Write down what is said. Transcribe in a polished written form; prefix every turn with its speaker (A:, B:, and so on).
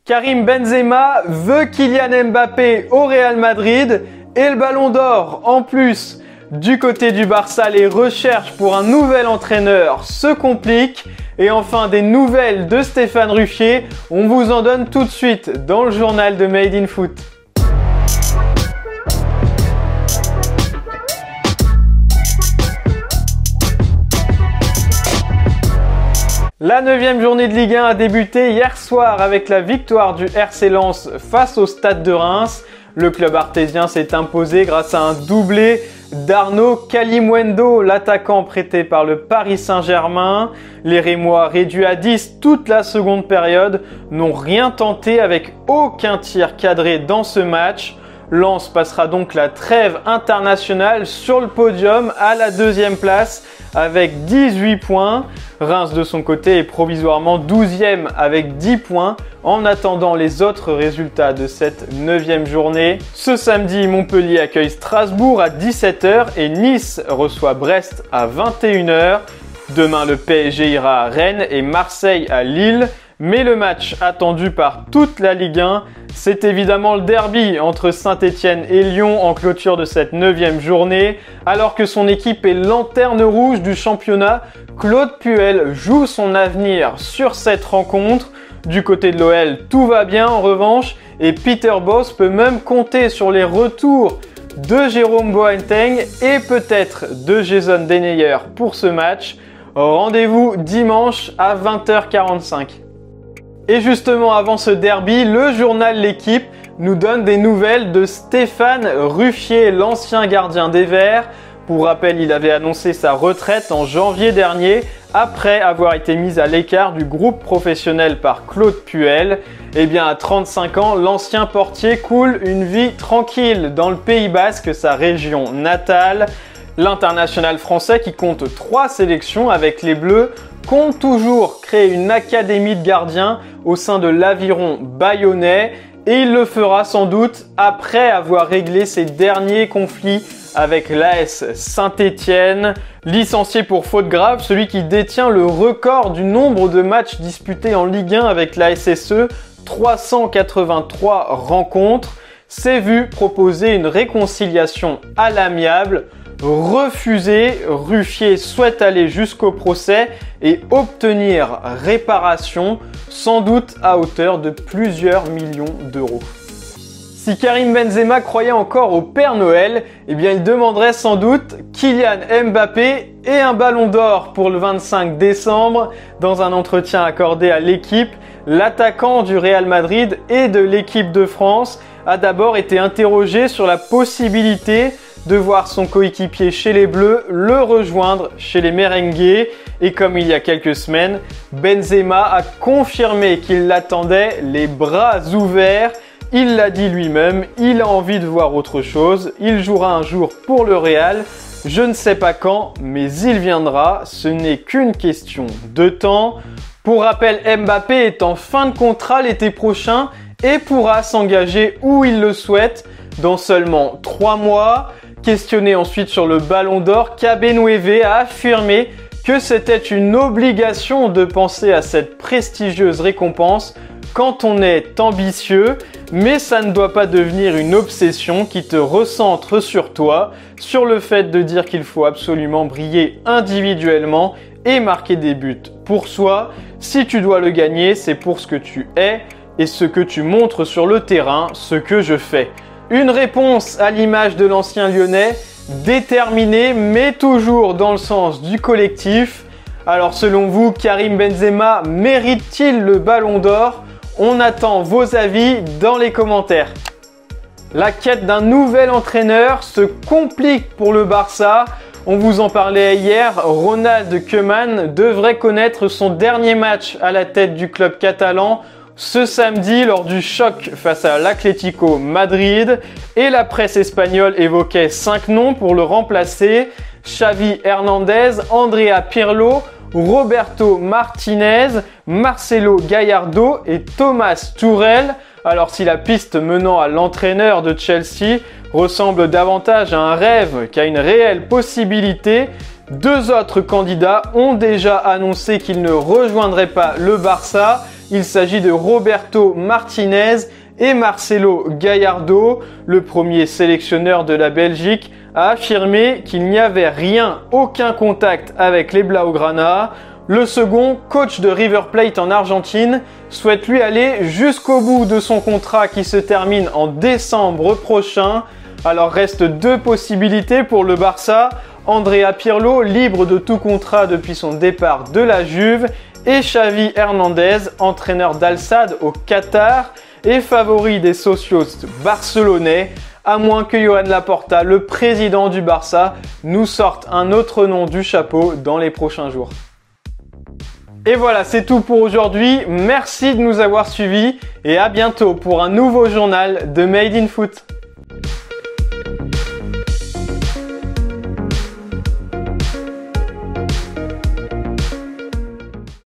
A: Karim Benzema veut Kylian Mbappé au Real Madrid et le Ballon d'Or. En plus, du côté du Barça, les recherches pour un nouvel entraîneur se compliquent. Et enfin, des nouvelles de Stéphane Ruffier. On vous en donne tout de suite dans le journal de Made in Foot. La 9e journée de Ligue 1 a débuté hier soir avec la victoire du RC Lens face au Stade de Reims. Le club artésien s'est imposé grâce à un doublé d'Arnaud Kalimuendo, l'attaquant prêté par le Paris Saint-Germain. Les Rémois, réduits à 10 toute la seconde période, n'ont rien tenté avec aucun tir cadré dans ce match. Lens passera donc la trêve internationale sur le podium à la 2e place avec 18 points. Reims de son côté est provisoirement 12e avec 10 points en attendant les autres résultats de cette 9e journée. Ce samedi, Montpellier accueille Strasbourg à 17 h et Nice reçoit Brest à 21 h. Demain, le PSG ira à Rennes et Marseille à Lille. Mais le match attendu par toute la Ligue 1, c'est évidemment le derby entre Saint-Etienne et Lyon en clôture de cette 9e journée. Alors que son équipe est lanterne rouge du championnat, Claude Puel joue son avenir sur cette rencontre. Du côté de l'OL, tout va bien en revanche et Peter Bosz peut même compter sur les retours de Jérôme Boateng et peut-être de Jason Denayer pour ce match. Rendez-vous dimanche à 20h45. Et justement avant ce derby, le journal L'Équipe nous donne des nouvelles de Stéphane Ruffier, l'ancien gardien des Verts. Pour rappel, il avait annoncé sa retraite en janvier dernier après avoir été mis à l'écart du groupe professionnel par Claude Puel. Et bien à 35 ans, l'ancien portier coule une vie tranquille dans le Pays Basque, sa région natale. L'international français qui compte 3 sélections avec les Bleus compte toujours créer une académie de gardiens au sein de l'Aviron bayonnais et il le fera sans doute après avoir réglé ses derniers conflits avec l'AS Saint-Etienne. Licencié pour faute grave, celui qui détient le record du nombre de matchs disputés en Ligue 1 avec la SSE, 383 rencontres, s'est vu proposer une réconciliation à l'amiable. Refusé, Ruffier souhaite aller jusqu'au procès et obtenir réparation, sans doute à hauteur de plusieurs millions d'euros. Si Karim Benzema croyait encore au Père Noël, eh bien il demanderait sans doute Kylian Mbappé et un ballon d'or pour le 25 décembre. Dans un entretien accordé à L'Équipe, l'attaquant du Real Madrid et de l'équipe de France a d'abord été interrogé sur la possibilité de voir son coéquipier chez les Bleus le rejoindre chez les Merengues. Et comme il y a quelques semaines, Benzema a confirmé qu'il l'attendait les bras ouverts. Il l'a dit lui-même, il a envie de voir autre chose. Il jouera un jour pour le Real. Je ne sais pas quand, mais il viendra. Ce n'est qu'une question de temps. Pour rappel, Mbappé est en fin de contrat l'été prochain et pourra s'engager où il le souhaite dans seulement 3 mois. Questionné ensuite sur le Ballon d'Or, Kabenouévé a affirmé que c'était une obligation de penser à cette prestigieuse récompense quand on est ambitieux, mais ça ne doit pas devenir une obsession qui te recentre sur toi, sur le fait de dire qu'il faut absolument briller individuellement et marquer des buts pour soi. Si tu dois le gagner, c'est pour ce que tu es et ce que tu montres sur le terrain, ce que je fais. Une réponse à l'image de l'ancien Lyonnais, déterminé mais toujours dans le sens du collectif. Alors selon vous, Karim Benzema mérite-t-il le Ballon d'Or? On attend vos avis dans les commentaires. La quête d'un nouvel entraîneur se complique pour le Barça. On vous en parlait hier, Ronald Koeman devrait connaître son dernier match à la tête du club catalan ce samedi lors du choc face à l'Atlético Madrid et la presse espagnole évoquait 5 noms pour le remplacer: Xavi Hernandez, Andrea Pirlo, Roberto Martinez, Marcelo Gallardo et Thomas Tuchel. Alors si la piste menant à l'entraîneur de Chelsea ressemble davantage à un rêve qu'à une réelle possibilité, 2 autres candidats ont déjà annoncé qu'ils ne rejoindraient pas le Barça. Il s'agit de Roberto Martinez et Marcelo Gallardo. Le premier sélectionneur de la Belgique a affirmé qu'il n'y avait rien, aucun contact avec les Blaugrana. Le second, coach de River Plate en Argentine, souhaite lui aller jusqu'au bout de son contrat qui se termine en décembre prochain. Alors reste deux possibilités pour le Barça. Andrea Pirlo, libre de tout contrat depuis son départ de la Juve, et Xavi Hernandez, entraîneur d'Al-Sadd au Qatar et favori des socios barcelonais, à moins que Joan Laporta, le président du Barça, nous sorte un autre nom du chapeau dans les prochains jours. Et voilà, c'est tout pour aujourd'hui. Merci de nous avoir suivis et à bientôt pour un nouveau journal de Made in Foot.